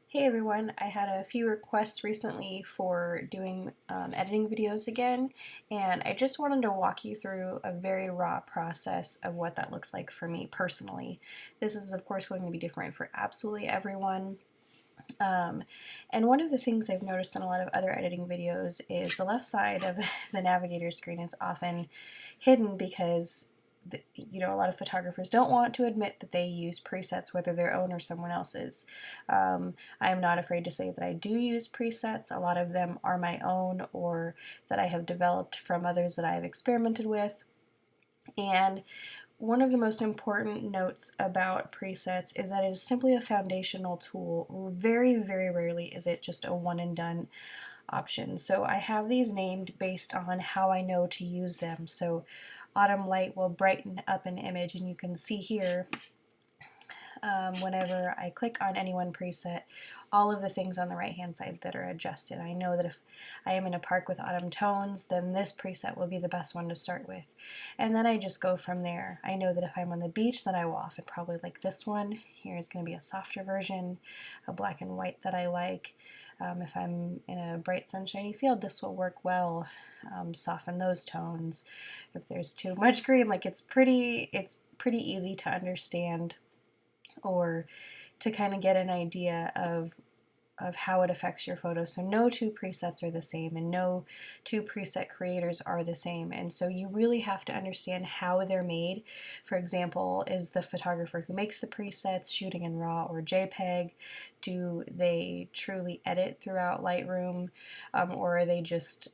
Hey everyone, I had a few requests recently for doing editing videos again, and I just wanted to walk you through a very raw process of what that looks like for me personally. This is of course going to be different for absolutely everyone. Um, and one of the things I've noticed in a lot of other editing videos is the left side of the navigator screen is often hidden because a lot of photographers don't want to admit that they use presets, whether their own or someone else's. I am not afraid to say that I do use presets. A lot of them are my own or that I have developed from others that I've experimented with. And one of the most important notes about presets is that it is simply a foundational tool. Very, very rarely is it just a one and done option. So I have these named based on how I know to use them. So autumn light will brighten up an image, and you can see here whenever I click on any one preset, all of the things on the right hand side that are adjusted. I know that if I am in a park with autumn tones, then this preset will be the best one to start with. And then I just go from there. I know that if I'm on the beach, then I will often probably like this one. Here is going to be a softer version, a black and white that I like. If I'm in a bright sunshiny field, this will work well. Soften those tones. If there's too much green, like it's pretty easy to understand or to kind of get an idea of how it affects your photo. So no two presets are the same, and no two preset creators are the same. And so you really have to understand how they're made. For example, is the photographer who makes the presets shooting in RAW or JPEG? Do they truly edit throughout Lightroom, or are they just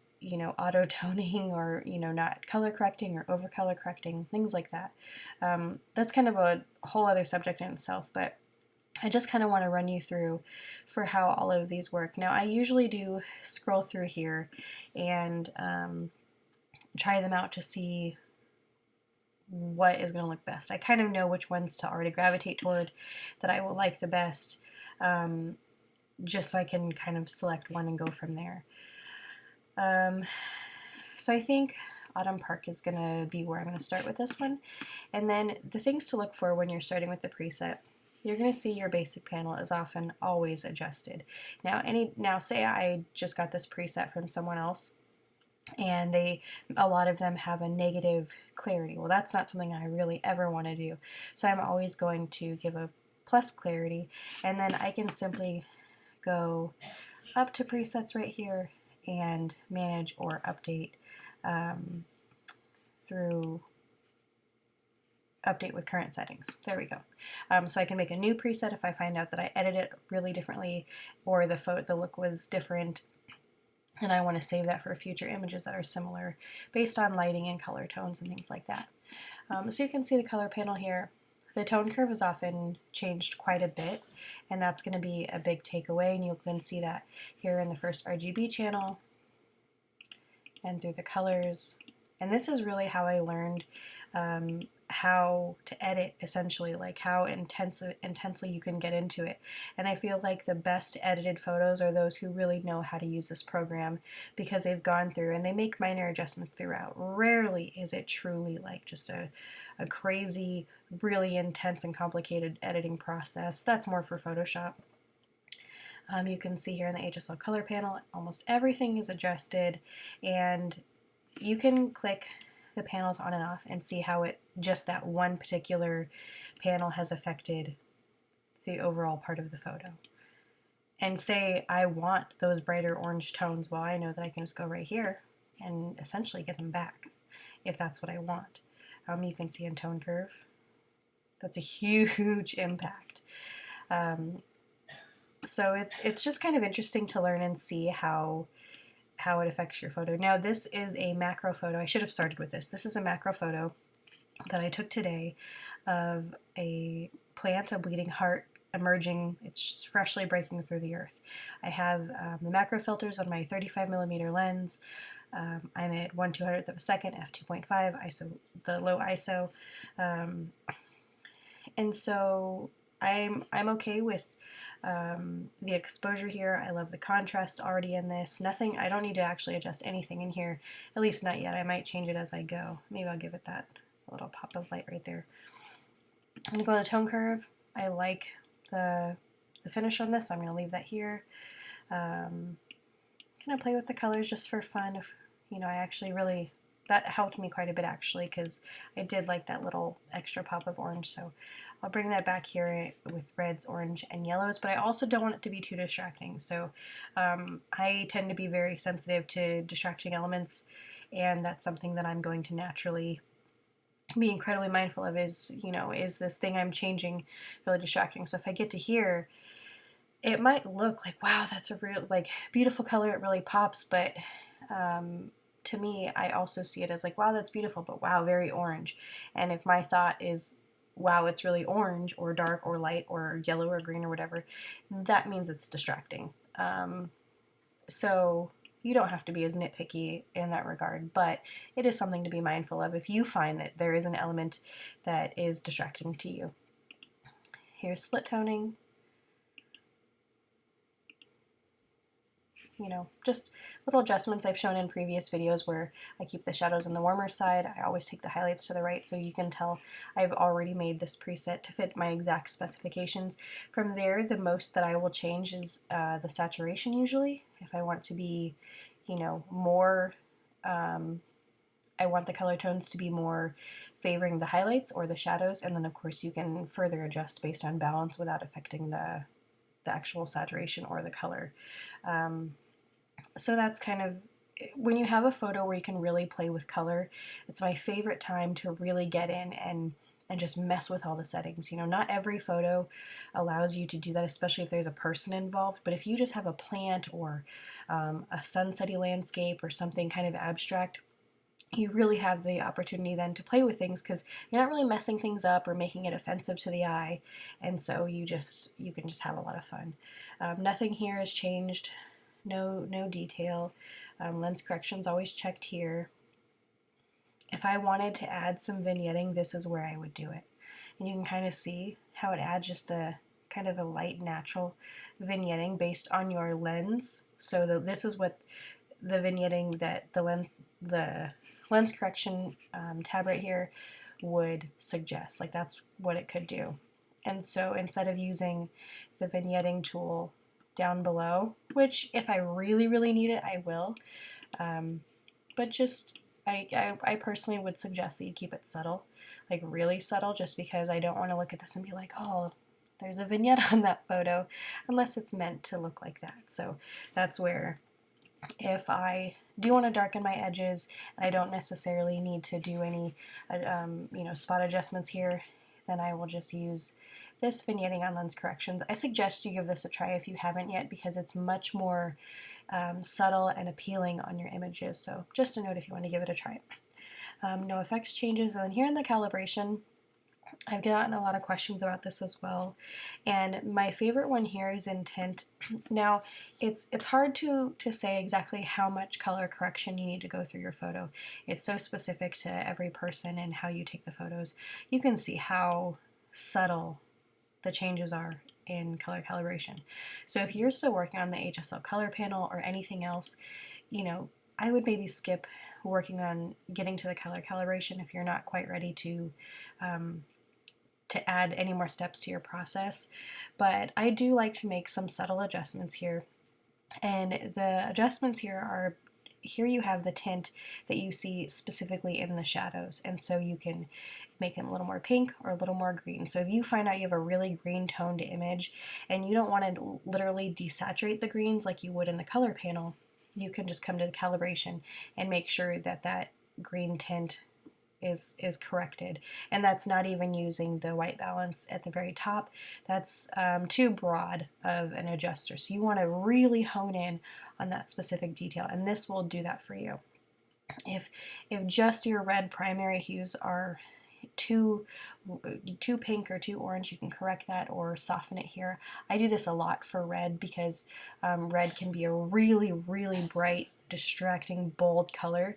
auto toning or not color correcting or over color correcting, things like that. That's kind of a whole other subject in itself, but I just kind of want to run you through for how all of these work. Now, I usually do scroll through here and try them out to see what is going to look best. I kind of know which ones to already gravitate toward, that I will like the best, just so I can kind of select one and go from there. So I think Autumn Park is going to be where I'm going to start with this one. And then the things to look for when you're starting with the preset, you're going to see your basic panel is often always adjusted. Now say I just got this preset from someone else, and a lot of them have a negative clarity. Well, that's not something I really ever want to do. So I'm always going to give a plus clarity, and then I can simply go up to presets right here and manage or update through update with current settings. There we go. So I can make a new preset if I find out that I edit it really differently, or the look was different, and I want to save that for future images that are similar based on lighting and color tones and things like that. So you can see the color panel here. The tone curve is often changed quite a bit, and that's going to be a big takeaway, and you can see that here in the first RGB channel and through the colors. And this is really how I learned how to edit, essentially, like how intensely you can get into it. And I feel like the best edited photos are those who really know how to use this program, because they've gone through and they make minor adjustments throughout. Rarely is it truly like just a crazy, really intense and complicated editing process. That's more for Photoshop. You can see here in the HSL color panel, almost everything is adjusted, and you can click the panels on and off and see how just that one particular panel has affected the overall part of the photo. And say I want those brighter orange tones, well, I know that I can just go right here and essentially get them back if that's what I want. You can see in tone curve, that's a huge impact. So it's just kind of interesting to learn and see how it affects your photo. Now, this is a macro photo. I should have started with this. This is a macro photo that I took today of a plant, a bleeding heart, emerging. It's just freshly breaking through the earth. I have the macro filters on my 35mm lens. I'm at 1/200th of a second, f2.5 ISO, the low ISO, and so I'm okay with the exposure here. I love the contrast already in this. Nothing, I don't need to actually adjust anything in here, at least not yet. I might change it as I go. Maybe I'll give it that little pop of light right there. I'm going to go to the tone curve. I like the the finish on this, so I'm going to leave that here. Kind of play with the colors just for fun. If I actually really, that helped me quite a bit actually, because I did like that little extra pop of orange, so I'll bring that back here with reds, orange, and yellows, but I also don't want it to be too distracting. So I tend to be very sensitive to distracting elements, and that's something that I'm going to naturally be incredibly mindful of is, is this thing I'm changing really distracting? So if I get to here, it might look like, wow, that's a real, like, beautiful color, it really pops, but to me, I also see it as like, wow, that's beautiful, but wow, very orange. And if my thought is, wow, it's really orange or dark or light or yellow or green or whatever, that means it's distracting. So you don't have to be as nitpicky in that regard, but it is something to be mindful of if you find that there is an element that is distracting to you. Here's split toning. Just little adjustments I've shown in previous videos where I keep the shadows on the warmer side. I always take the highlights to the right, so you can tell I've already made this preset to fit my exact specifications. From there, the most that I will change is the saturation usually. If I want it to be, more, I want the color tones to be more favoring the highlights or the shadows, and then of course you can further adjust based on balance without affecting the actual saturation or the color. So that's kind of, when you have a photo where you can really play with color, it's my favorite time to really get in and just mess with all the settings. Not every photo allows you to do that, especially if there's a person involved, but if you just have a plant or a sunsetty landscape or something kind of abstract, you really have the opportunity then to play with things because you're not really messing things up or making it offensive to the eye, and so you can just have a lot of fun. Nothing here has changed. No detail. Lens correction's always checked here. If I wanted to add some vignetting, this is where I would do it. And you can kind of see how it adds just a kind of a light natural vignetting based on your lens. So this is what the vignetting that the lens correction tab right here would suggest. Like, that's what it could do. And so instead of using the vignetting tool down below, which if I really, really need it, I will. But just, I personally would suggest that you keep it subtle, like really subtle, just because I don't want to look at this and be like, oh, there's a vignette on that photo, unless it's meant to look like that. So that's where, if I do want to darken my edges, and I don't necessarily need to do any, spot adjustments here, then I will just use this vignetting on lens corrections. I suggest you give this a try if you haven't yet, because it's much more subtle and appealing on your images. So just a note if you want to give it a try. No effects changes. And then here in the calibration, I've gotten a lot of questions about this as well, and my favorite one here is in tint. Now, it's hard to say exactly how much color correction you need to go through your photo. It's so specific to every person and how you take the photos. You can see how subtle the changes are in color calibration. So if you're still working on the HSL color panel or anything else, I would maybe skip working on getting to the color calibration if you're not quite ready to add any more steps to your process. But I do like to make some subtle adjustments here. And the adjustments here are, here you have the tint that you see specifically in the shadows, and so you can make them a little more pink or a little more green. So if you find out you have a really green toned image and you don't want to literally desaturate the greens like you would in the color panel, you can just come to the calibration and make sure that that green tint is corrected. And that's not even using the white balance at the very top. That's too broad of an adjuster. So you want to really hone in on that specific detail, and this will do that for you. If just your red primary hues are too pink or too orange, you can correct that or soften it here. I do this a lot for red because red can be a really, really bright, distracting, bold color,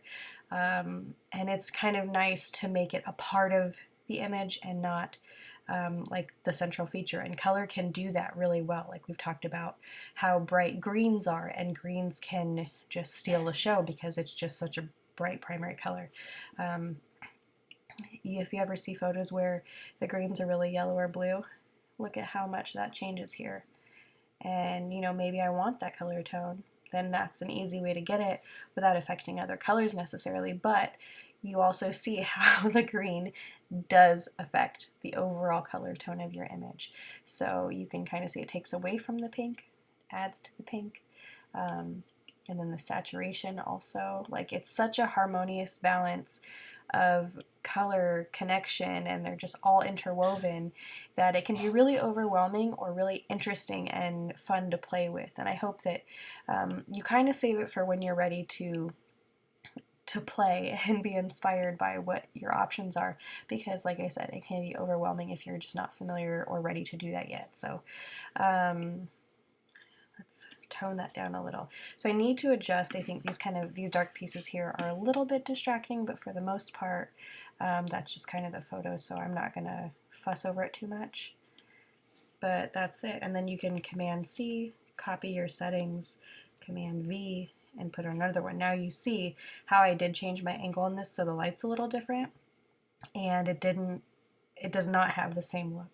and it's kind of nice to make it a part of the image and not like the central feature, and color can do that really well. Like we've talked about how bright greens are, and greens can just steal the show because it's just such a bright primary color. If you ever see photos where the greens are really yellow or blue, look at how much that changes here. and maybe I want that color tone, then that's an easy way to get it without affecting other colors necessarily. But you also see how the green does affect the overall color tone of your image. So you can kind of see it takes away from the pink, adds to the pink. And then the saturation also, like, it's such a harmonious balance of color connection, and they're just all interwoven, that it can be really overwhelming or really interesting and fun to play with. And I hope that you kind of save it for when you're ready to play and be inspired by what your options are, because like I said, it can be overwhelming if you're just not familiar or ready to do that yet. So let's tone that down a little. So I need to adjust. I think these dark pieces here are a little bit distracting, but for the most part, that's just kind of the photo, so I'm not going to fuss over it too much. But that's it. And then you can Command C, copy your settings, Command V, and put another one. Now you see how I did change my angle on this so the light's a little different, and it does not have the same look.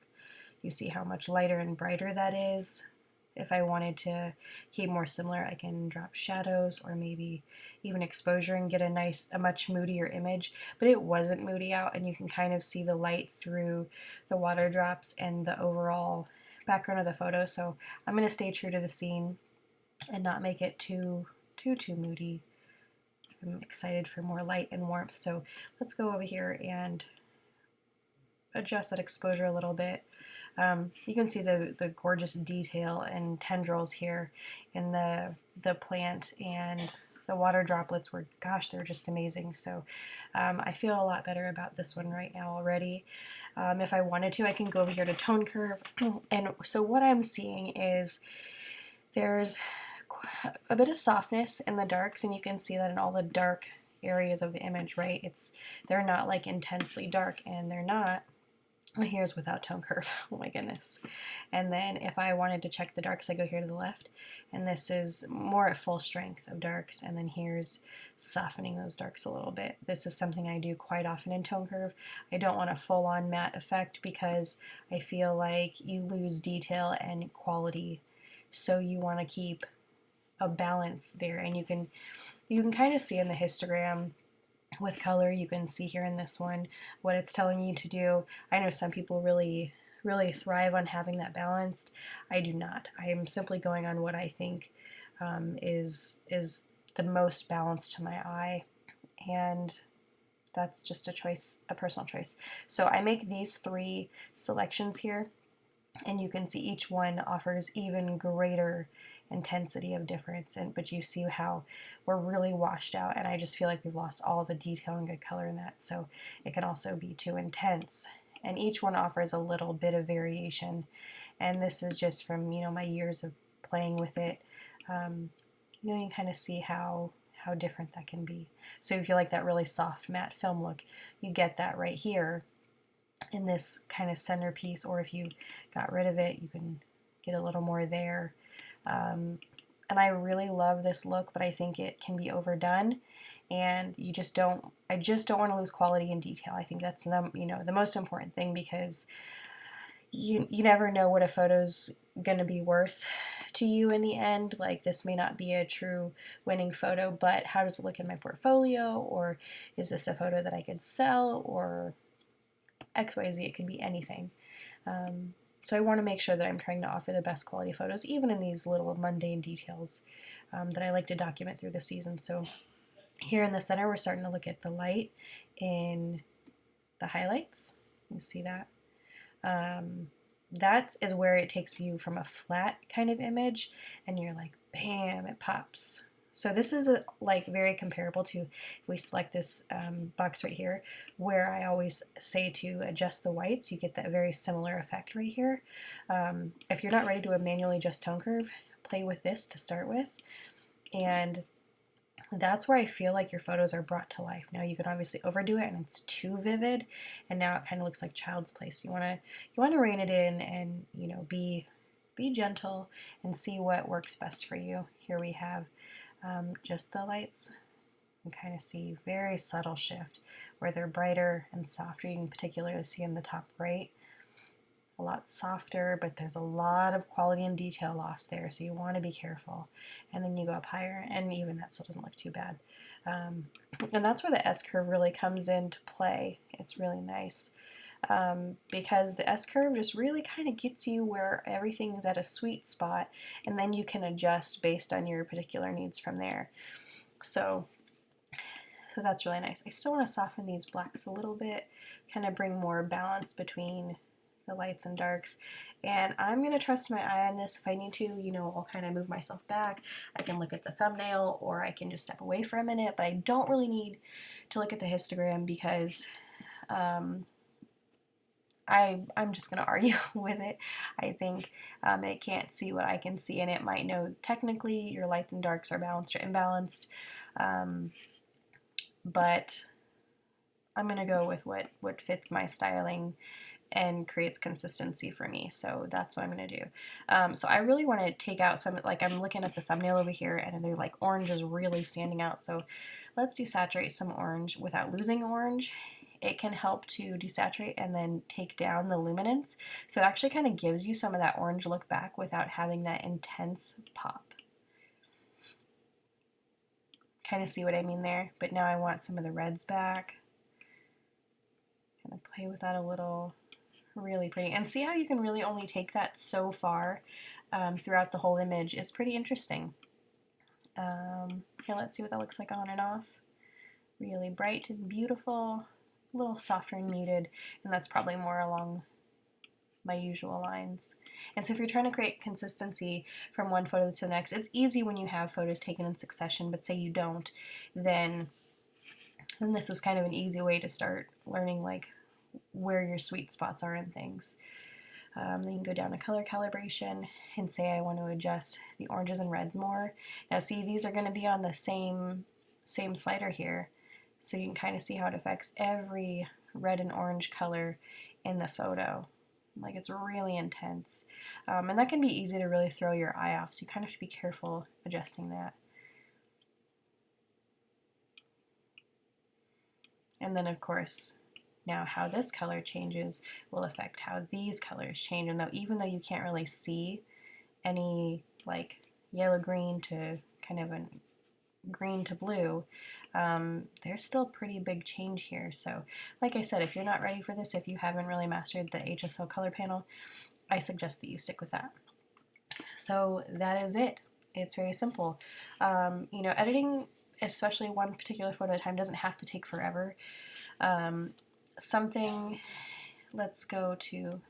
You see how much lighter and brighter that is. If I wanted to keep more similar, I can drop shadows or maybe even exposure and get a much moodier image. But it wasn't moody out, and you can kind of see the light through the water drops and the overall background of the photo. So I'm going to stay true to the scene and not make it too moody. I'm excited for more light and warmth. So let's go over here and adjust that exposure a little bit. You can see the gorgeous detail and tendrils here in the plant, and the water droplets were, gosh, they're just amazing. So I feel a lot better about this one right now already. If I wanted to, I can go over here to tone curve. And so what I'm seeing is there's a bit of softness in the darks, and you can see that in all the dark areas of the image, right? They're not like intensely dark, and they're not. Well, here's without tone curve. Oh my goodness. And then if I wanted to check the darks, I go here to the left, and this is more at full strength of darks, and then here's softening those darks a little bit. This is something I do quite often in tone curve. I don't want a full-on matte effect because I feel like you lose detail and quality, so you want to keep a balance there. And you can kind of see in the histogram with color, you can see here in this one what it's telling you to do. I know some people really thrive on having that balanced. I do not. I am simply going on what I think is the most balanced to my eye, and that's just a personal choice. So I make these 3 selections here, and you can see each one offers even greater intensity of difference, but you see how we're really washed out, and I just feel like we've lost all the detail and good color in that. So it can also be too intense, and each one offers a little bit of variation, and this is just from my years of playing with it. You can kind of see how different that can be. So if you like that really soft matte film look, you get that right here in this kind of centerpiece, or if you got rid of it, you can get a little more there. And I really love this look, but I think it can be overdone, and I just don't want to lose quality and detail. I think that's the most important thing, because you never know what a photo's gonna be worth to you in the end. Like, this may not be a true winning photo, but how does it look in my portfolio, or is this a photo that I could sell, or XYZ? It could be anything. So I want to make sure that I'm trying to offer the best quality photos, even in these little mundane details that I like to document through the season. So here in the center, we're starting to look at the light in the highlights. You see that? That is where it takes you from a flat kind of image, and you're like, bam, it pops. So this is like very comparable to if we select this box right here, where I always say to adjust the whites. You get that very similar effect right here. If you're not ready to manually adjust tone curve, play with this to start with, and that's where I feel like your photos are brought to life. Now you can obviously overdo it, and it's too vivid, and now it kind of looks like child's play. So you want to rein it in, and be gentle and see what works best for you. Here we have just the lights. You can kind of see very subtle shift where they're brighter and softer. You can particularly see in the top right a lot softer, but there's a lot of quality and detail loss there, so you want to be careful. And then you go up higher, and even that still doesn't look too bad. And that's where the S-curve really comes into play. It's really nice. Because the S-curve just really kind of gets you where everything is at a sweet spot, and then you can adjust based on your particular needs from there. So that's really nice. I still want to soften these blacks a little bit, kind of bring more balance between the lights and darks. And I'm going to trust my eye on this. If I need to, you know, I'll kind of move myself back. I can look at the thumbnail, or I can just step away for a minute, but I don't really need to look at the histogram because I'm just going to argue with it. I think it can't see what I can see, and it might know technically your lights and darks are balanced or imbalanced, but I'm going to go with what fits my styling and creates consistency for me. So that's what I'm going to do. So I really want to take out some, like I'm looking at the thumbnail over here, and they're like orange is really standing out. So let's desaturate some orange without losing orange. It can help to desaturate and then take down the luminance. So it actually kind of gives you some of that orange look back without having that intense pop. Kind of see what I mean there? But now I want some of the reds back. Kind of play with that a little. Really pretty. And see how you can really only take that so far throughout the whole image. It's pretty interesting. Here, let's see what that looks like on and off. Really bright and beautiful. A little softer and muted, and that's probably more along my usual lines. And so if you're trying to create consistency from one photo to the next, it's easy when you have photos taken in succession, but say you don't, then this is kind of an easy way to start learning like where your sweet spots are in things. Then you can go down to color calibration and say I want to adjust the oranges and reds more. Now see, these are going to be on the same slider here, so you can kind of see how it affects every red and orange color in the photo. Like it's really intense. And that can be easy to really throw your eye off, so you kind of have to be careful adjusting that. And then of course, now how this color changes will affect how these colors change. And even though you can't really see any like yellow-green to kind of a green to blue, there's still pretty big change here. So like I said, if you're not ready for this, if you haven't really mastered the HSL color panel, I suggest that you stick with that. So that is it. It's very simple. You know, editing, especially one particular photo at a time, doesn't have to take forever. Let's go to,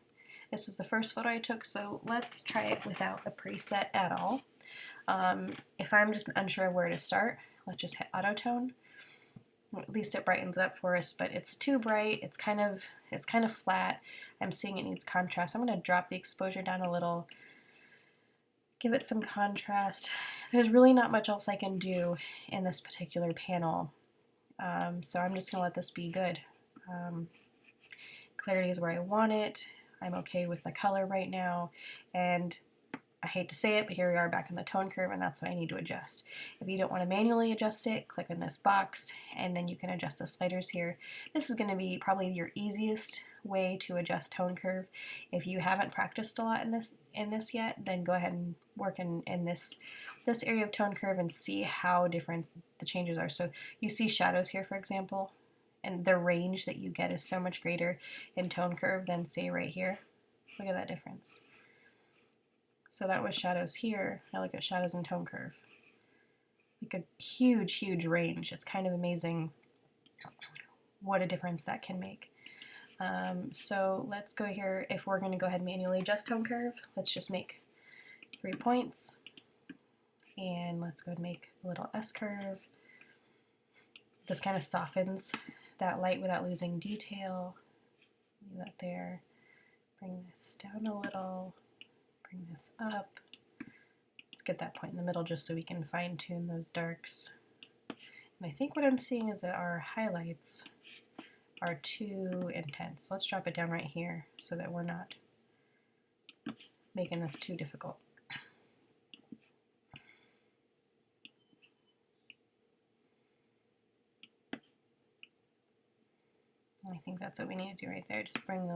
this was the first photo I took, so let's try it without a preset at all. If I'm just unsure of where to start, let's just hit auto tone. At least it brightens it up for us, but it's too bright. It's kind of flat. I'm seeing it needs contrast. I'm going to drop the exposure down a little, give it some contrast. There's really not much else I can do in this particular panel, so I'm just going to let this be good. Clarity is where I want it. I'm okay with the color right now, and I hate to say it, but here we are back in the tone curve, and that's what I need to adjust. If you don't want to manually adjust it, click in this box, and then you can adjust the sliders here. This is going to be probably your easiest way to adjust tone curve. If you haven't practiced a lot in this yet, then go ahead and work in this area of tone curve and see how different the changes are. So you see shadows here, for example, and the range that you get is so much greater in tone curve than, say, right here. Look at that difference. So that was shadows here. Now look at shadows in tone curve. Like a huge, huge range. It's kind of amazing what a difference that can make. So let's go here. If we're going to go ahead and manually adjust tone curve, let's just make 3 points. And let's go ahead and make a little S-curve. This kind of softens that light without losing detail. Leave that there. Bring this down a little. Bring this up. Let's get that point in the middle just so we can fine tune those darks. And I think what I'm seeing is that our highlights are too intense. Let's drop it down right here so that we're not making this too difficult. I think that's what we need to do right there. Just bring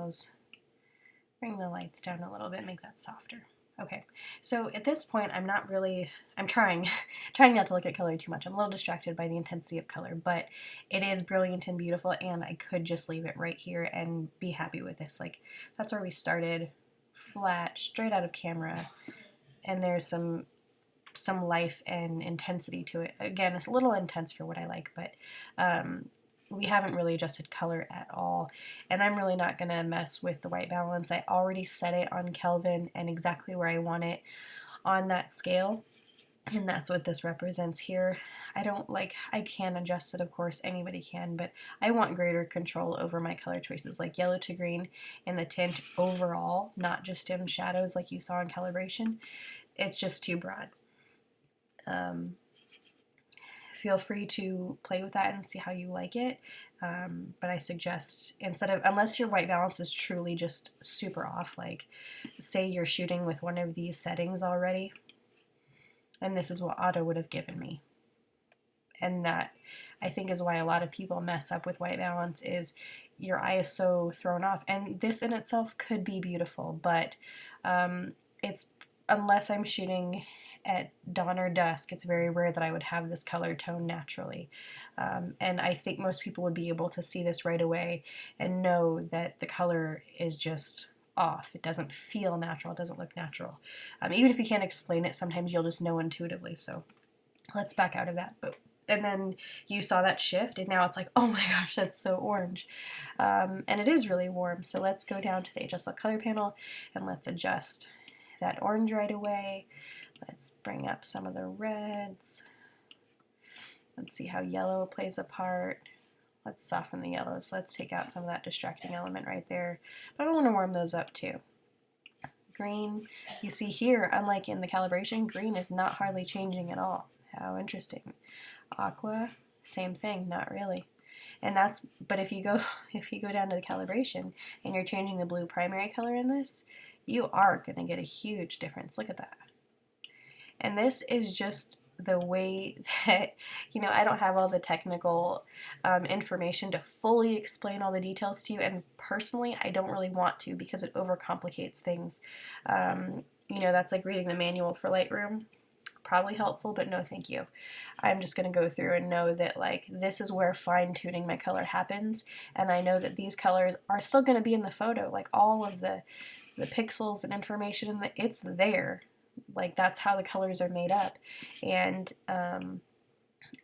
bring the lights down a little bit, make that softer. Okay, so at this point, I'm trying, trying not to look at color too much. I'm a little distracted by the intensity of color, but it is brilliant and beautiful, and I could just leave it right here and be happy with this. Like, that's where we started, flat, straight out of camera, and there's some life and intensity to it. Again, it's a little intense for what I like, but we haven't really adjusted color at all, and I'm really not going to mess with the white balance. I already set it on Kelvin and exactly where I want it on that scale, and that's what this represents here. I can adjust it, of course, anybody can, but I want greater control over my color choices, like yellow to green and the tint overall, not just in shadows like you saw in calibration. It's just too broad. Feel free to play with that and see how you like it, but I suggest, unless your white balance is truly just super off, like say you're shooting with one of these settings already, and this is what auto would have given me, and that I think is why a lot of people mess up with white balance, is your eye is so thrown off, and this in itself could be beautiful, but it's, unless I'm shooting at dawn or dusk, it's very rare that I would have this color tone naturally. And I think most people would be able to see this right away and know that the color is just off. It doesn't feel natural, it doesn't look natural. Even if you can't explain it, sometimes you'll just know intuitively, so let's back out of that. And then you saw that shift, and now it's like, oh my gosh, that's so orange. And it is really warm, so let's go down to the Adjust Color panel, and let's adjust that orange right away. Let's bring up some of the reds. Let's see how yellow plays a part. Let's soften the yellows. Let's take out some of that distracting element right there. But I want to warm those up too. Green, you see here, unlike in the calibration, green is not hardly changing at all. How interesting. Aqua, same thing, not really. And that's, but if you go down to the calibration and you're changing the blue primary color in this, you are going to get a huge difference. Look at that. And this is just the way that, I don't have all the technical information to fully explain all the details to you, and personally I don't really want to, because it overcomplicates things. That's like reading the manual for Lightroom. Probably helpful, but no thank you. I'm just going to go through and know that, like, this is where fine-tuning my color happens, and I know that these colors are still going to be in the photo, like all of the pixels and information, it's there. Like, that's how the colors are made up, and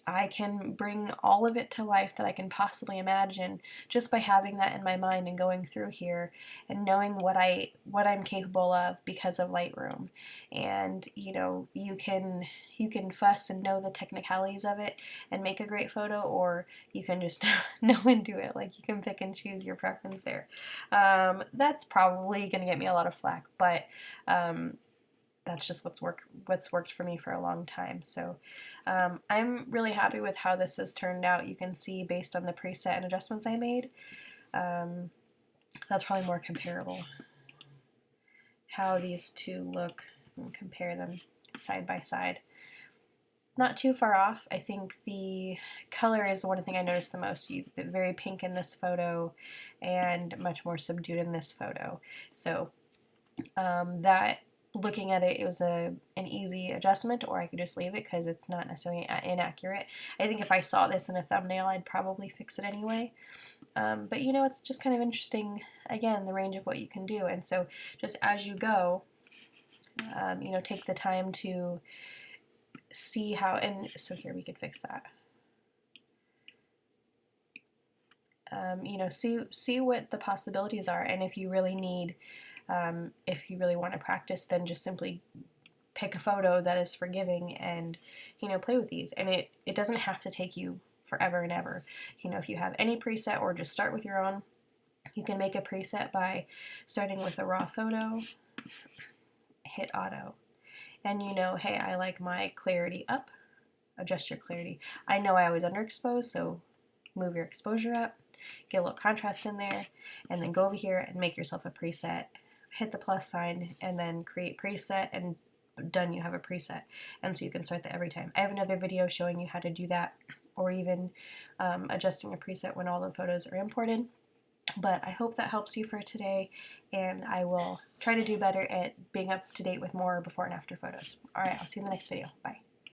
I can bring all of it to life that I can possibly imagine just by having that in my mind and going through here and knowing what I'm capable of because of Lightroom. And you can fuss and know the technicalities of it and make a great photo, or you can just know and do it. Like, you can pick and choose your preference there. That's probably going to get me a lot of flack, but that's just what's worked for me for a long time. So I'm really happy with how this has turned out. You can see, based on the preset and adjustments I made, that's probably more comparable how these two look, and compare them side by side. Not too far off. I think the color is one thing I noticed the most. Very pink in this photo and much more subdued in this photo. So that, looking at it, it was an easy adjustment, or I could just leave it because it's not necessarily inaccurate. I think if I saw this in a thumbnail, I'd probably fix it anyway. But it's just kind of interesting, again, the range of what you can do. And so just as you go, take the time to see how, and so here we could fix that. See what the possibilities are, and if you really need, if you really want to practice, then just simply pick a photo that is forgiving and, play with these. And it doesn't have to take you forever and ever. If you have any preset, or just start with your own, you can make a preset by starting with a raw photo, hit auto, and hey, I like my clarity up, adjust your clarity. I know I was underexposed, so move your exposure up, get a little contrast in there, and then go over here and make yourself a preset. Hit the plus sign, and then create preset, and done, you have a preset. And so you can start that every time. I have another video showing you how to do that, or even adjusting a preset when all the photos are imported. But I hope that helps you for today, and I will try to do better at being up to date with more before and after photos. All right, I'll see you in the next video. Bye.